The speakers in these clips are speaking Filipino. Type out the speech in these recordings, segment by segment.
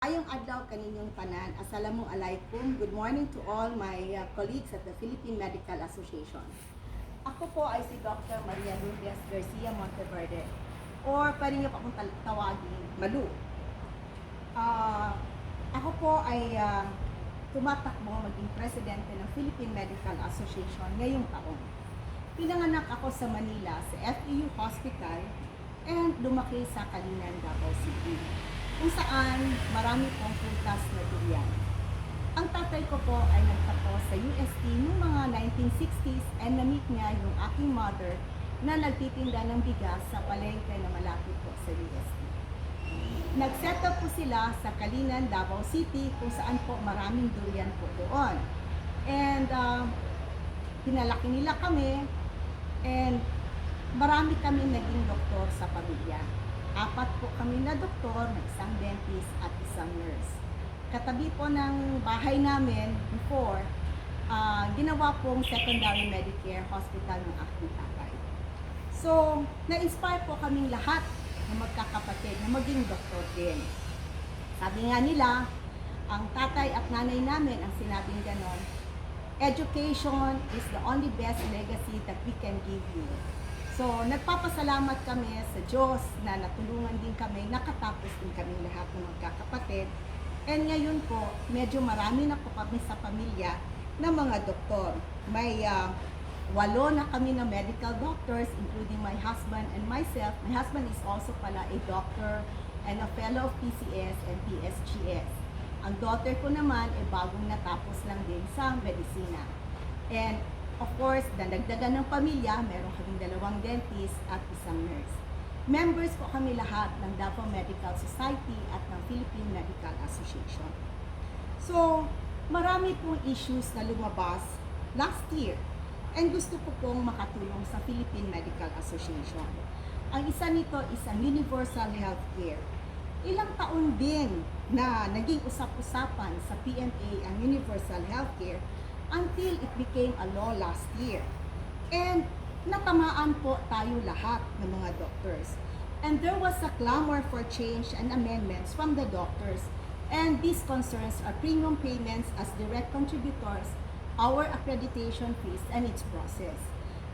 Ayong adlaw kaninyong tanan, assalamualaikum. Good morning to all my colleagues at the Philippine Medical Association. Ako po ay si Dr. Maria Lourdes Garcia Monteverde, or pwede niyo pa akong tawagin Malou. Ako po ay tumatakbo maging presidente ng Philippine Medical Association ngayong taon. Pinanganak ako sa Manila sa FEU Hospital and lumaki sa Kalinan, Davao City, kung saan marami pong prutas na durian. Ang tatay ko po ay nagtapos sa UST noong mga 1960s and na-meet niya yung aking mother na nagtitinda ng bigas sa palengke na malapit po sa UST. Nag-set up po sila sa Kalinan, Davao City, kung saan po maraming durian po doon. And pinalaki nila kami and marami kami naging doktor sa pamilya. 4 po kami na doktor, isang dentist at isang nurse. Katabi po ng bahay namin before, ginawa pong secondary Medicare hospital ng aking tatay. So, na-inspire po kaming lahat ng magkakapatid na maging doktor din. Sabi nga nila, ang tatay at nanay namin ang sinabing ganon, education is the only best legacy that we can give you. So, nagpapasalamat kami sa Diyos na natulungan din kami, nakatapos din kami lahat ng magkakapatid. And ngayon po, medyo marami na po kami sa pamilya na mga doktor. May 8 na kami na medical doctors, including my husband and myself. My husband is also pala a doctor and a fellow of PCS and PSGS. Ang daughter ko naman ay bagong natapos lang din sa medisina. And of course, dadagdagan ng pamilya, meron kaming 2 dentist at isang nurse. Members po kami lahat ng Davao Medical Society at ng Philippine Medical Association. So, marami pong issues na lumabas last year and gusto ko pong makatulong sa Philippine Medical Association. Ang isa nito is ang universal healthcare. Ilang taon din na naging usap-usapan sa PMA ang universal healthcare until it became a law last year. And natamaan po tayo lahat ng mga doctors. And there was a clamor for change and amendments from the doctors. And these concerns are premium payments as direct contributors, our accreditation fees, and its process.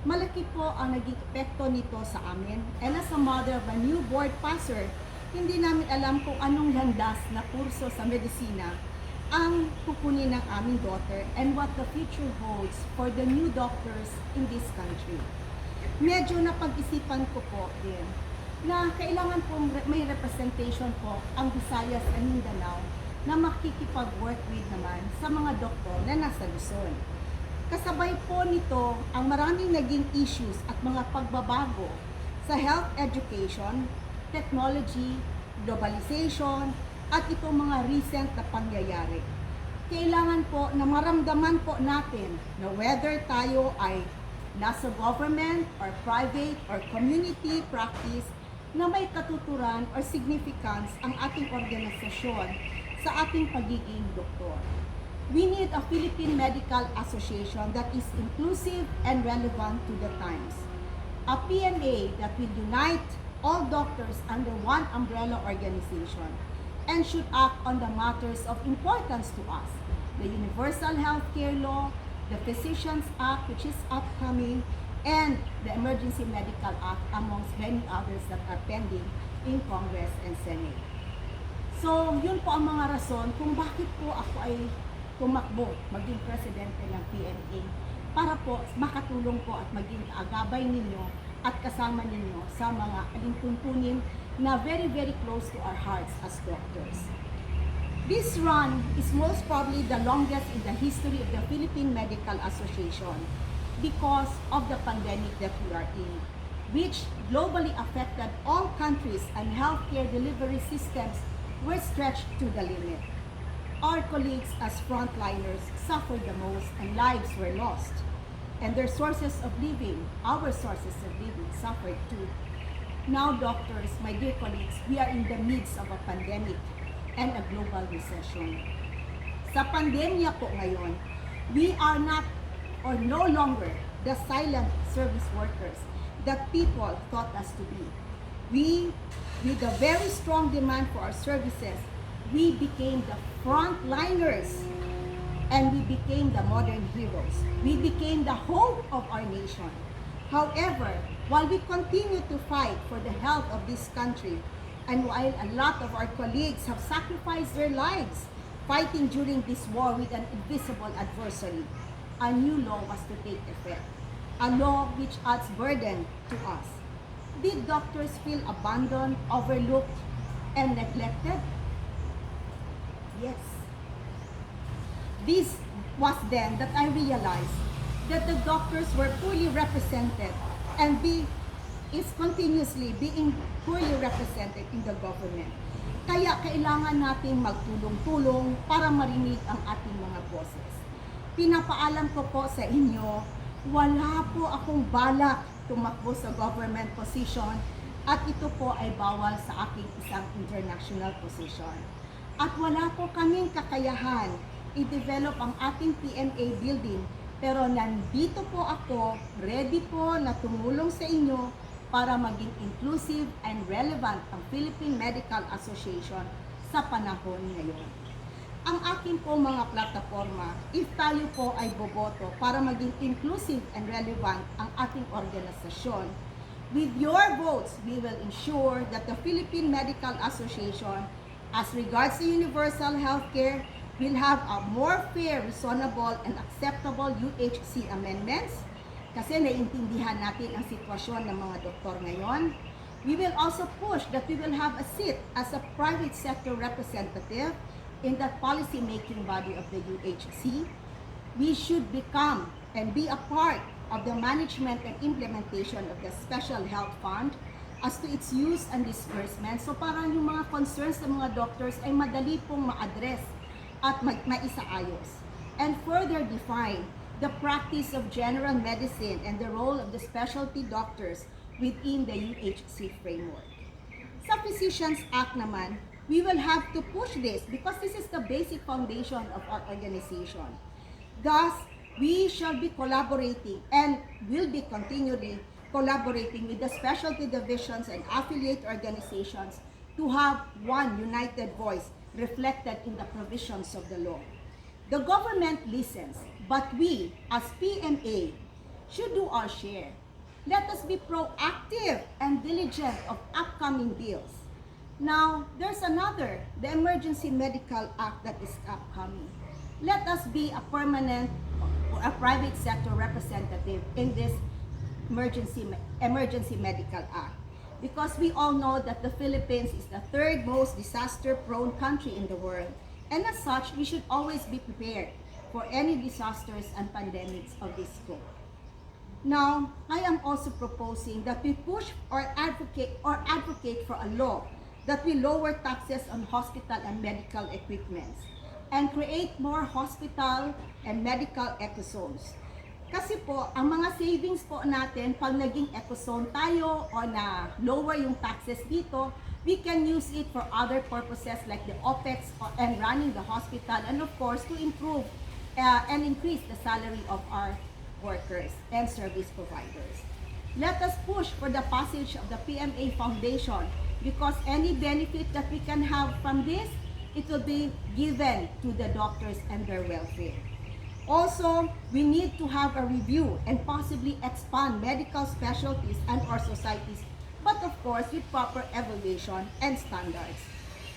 Malaki po ang naging epekto nito sa amin. And as a mother of a new board passer, hindi namin alam kung anong landas na kurso sa medisina ang kukunin ng aming daughter and what the future holds for the new doctors in this country. Medyo napag-isipan ko po din na kailangan po may representation po ang Visayas and Mindanao na makikipag-work with naman sa mga doktor na nasa Luzon. Kasabay po nito ang maraming naging issues at mga pagbabago sa health education, technology, globalization, at itong mga recent na pangyayari. Kailangan po na maramdaman po natin na whether tayo ay nasa government or private or community practice na may katuturan or significance ang ating organisasyon sa ating pagiging doktor. We need a Philippine Medical Association that is inclusive and relevant to the times. A PMA that will unite all doctors under one umbrella organization and should act on the matters of importance to us. The Universal Healthcare Law, the Physicians Act, which is upcoming, and the Emergency Medical Act, amongst many others that are pending in Congress and Senate. So, yun po ang mga rason kung bakit po ako ay tumakbo maging presidente ng PMA para po makatulong po at maging agabay ninyo at kasama ninyo sa mga alintuntunin na very, very close to our hearts as doctors. This run is most probably the longest in the history of the Philippine Medical Association because of the pandemic that we are in, which globally affected all countries and healthcare delivery systems were stretched to the limit. Our colleagues as frontliners suffered the most and lives were lost. And their sources of living, our sources of living, suffered too. Now, doctors, my dear colleagues, we are in the midst of a pandemic and a global recession. Sa pandemya po ngayon, we are not or no longer the silent service workers that people thought us to be. We, with a very strong demand for our services, we became the frontliners and we became the modern heroes. We became the hope of our nation. However, while we continue to fight for the health of this country, and while a lot of our colleagues have sacrificed their lives fighting during this war with an invisible adversary, a new law was to take effect. A law which adds burden to us. Did doctors feel abandoned, overlooked, and neglected? Yes. This was then that I realized that the doctors were poorly represented and is continuously being poorly represented in the government. Kaya kailangan nating magtulong-tulong para marinig ang ating mga boses. Pinapaalam ko po sa inyo, wala po akong balak tumakbo sa government position at ito po ay bawal sa aking isang international position. At wala po kaming kakayahan i-develop ang ating PMA building, pero nandito po ako, ready po na tumulong sa inyo para maging inclusive and relevant ang Philippine Medical Association sa panahon ngayon. Ang aking po mga plataforma, if tayo po ay boboto para maging inclusive and relevant ang ating organisasyon, with your votes, we will ensure that the Philippine Medical Association, as regards to universal healthcare, will have a more fair, reasonable, and acceptable UHC amendments kasi naiintindihan natin ang sitwasyon ng mga doktor ngayon. We will also push that we will have a seat as a private sector representative in that policy-making body of the UHC. We should become and be a part of the management and implementation of the Special Health Fund as to its use and disbursement. So parang yung mga concerns ng mga doctors ay madali pong ma-address at maisaayos. And further define the practice of general medicine and the role of the specialty doctors within the UHC framework. Sa Physicians Act naman, we will have to push this because this is the basic foundation of our organization. Thus, we shall be collaborating and will be continually collaborating with the specialty divisions and affiliate organizations to have one united voice reflected in the provisions of the law. The government listens, but we, as PMA, should do our share. Let us be proactive and diligent of upcoming bills. Now, there's another, the Emergency Medical Act that is upcoming. Let us be a permanent or a private sector representative in this Emergency Medical Act. Because we all know that the Philippines is the third most disaster-prone country in the world. And as such, we should always be prepared for any disasters and pandemics of this scope. Now, I am also proposing that we push or advocate for a law that will lower taxes on hospital and medical equipments and create more hospital and medical ecozones. Kasi po, ang mga savings po natin, pag naging ecozone tayo o na lower yung taxes dito, we can use it for other purposes like the OPEX and running the hospital, and of course, to improve and increase the salary of our workers and service providers. Let us push for the passage of the PMA Foundation because any benefit that we can have from this, it will be given to the doctors and their welfare. Also, we need to have a review and possibly expand medical specialties and or societies, but of course with proper evaluation and standards.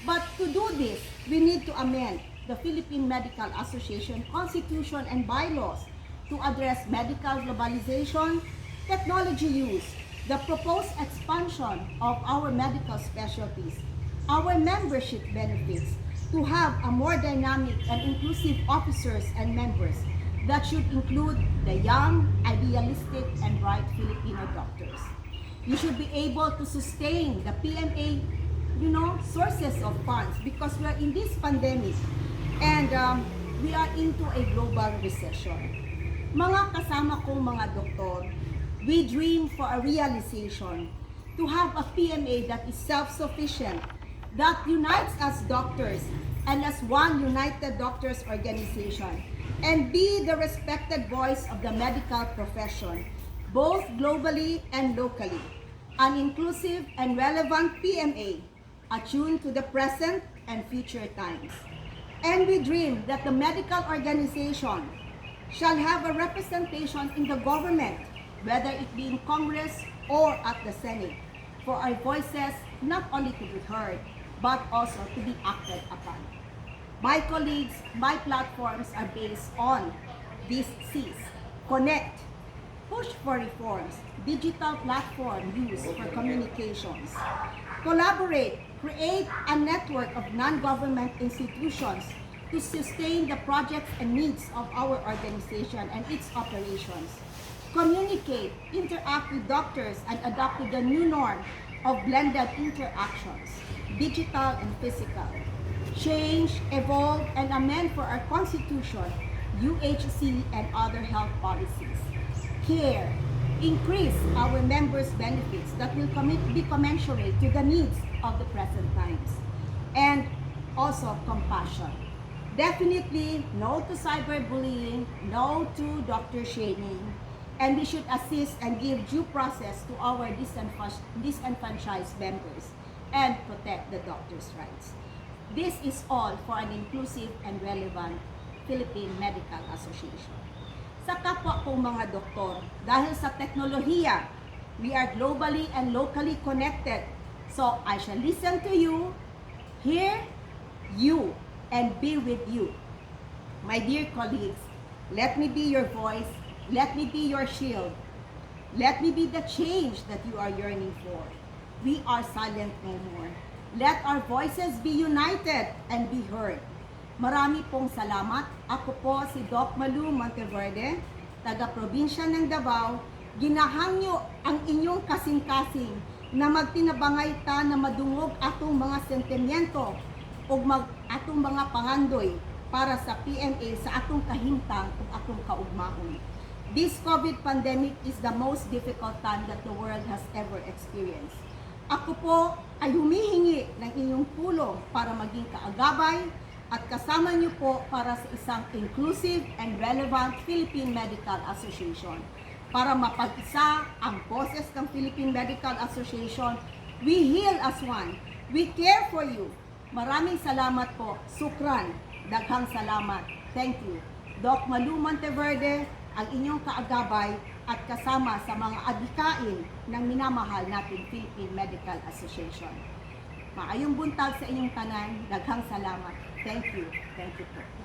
But to do this, we need to amend the Philippine Medical Association Constitution and bylaws to address medical globalization, technology use, the proposed expansion of our medical specialties, our membership benefits, to have a more dynamic and inclusive officers and members that should include the young, idealistic, and bright Filipino doctors. You should be able to sustain the PMA, sources of funds because we are in this pandemic and we are into a global recession. Mga kasama kong mga doktor, we dream for a realization to have a PMA that is self-sufficient, that unites us doctors and as one united doctors organization and be the respected voice of the medical profession, both globally and locally. An inclusive and relevant PMA attuned to the present and future times. And we dream that the medical organization shall have a representation in the government, whether it be in Congress or at the Senate, for our voices not only to be heard, but also to be acted upon. My colleagues, my platforms are based on these C's: connect, push for reforms, digital platform use for communications, collaborate, create a network of non-government institutions to sustain the projects and needs of our organization and its operations, communicate, interact with doctors, and adapt to the new norm of blended interactions, digital and physical, change, evolve, and amend for our constitution, UHC, and other health policies, care, increase our members' benefits that will be commensurate to the needs of the present times, and also compassion. Definitely no to cyberbullying, no to doctor shaming, and we should assist and give due process to our disenfranchised members and protect the doctors' rights. This is all for an inclusive and relevant Philippine Medical Association. Sa kapwa kong mga doktor, dahil sa teknolohiya, we are globally and locally connected. So I shall listen to you, hear you, and be with you. My dear colleagues, let me be your voice, let me be your shield, let me be the change that you are yearning for. We are silent no more. Let our voices be united and be heard. Marami pong salamat. Ako po si Doc Malou Monteverde, taga-probinsya ng Davao. Ginahangyo ang inyong kasing-kasing na magtinabangay ta na madungog atong mga sentimiento o atong mga pangandoy para sa PMA sa atong kahimtang o atong kaugmaon. This COVID pandemic is the most difficult time that the world has ever experienced. Ako po ay humihingi ng inyong tulong para maging kaagabay at kasama niyo po para sa isang inclusive and relevant Philippine Medical Association. Para mapag-isa ang boses ng Philippine Medical Association, we heal as one. We care for you. Maraming salamat po. Sukran. Daghang salamat. Thank you. Doc Malou Monteverde, ang inyong kaagabay at kasama sa mga adikain ng minamahal nating Philippine Medical Association. Maayong buntag sa inyong tanan. Daghang salamat. Thank you. Thank you po.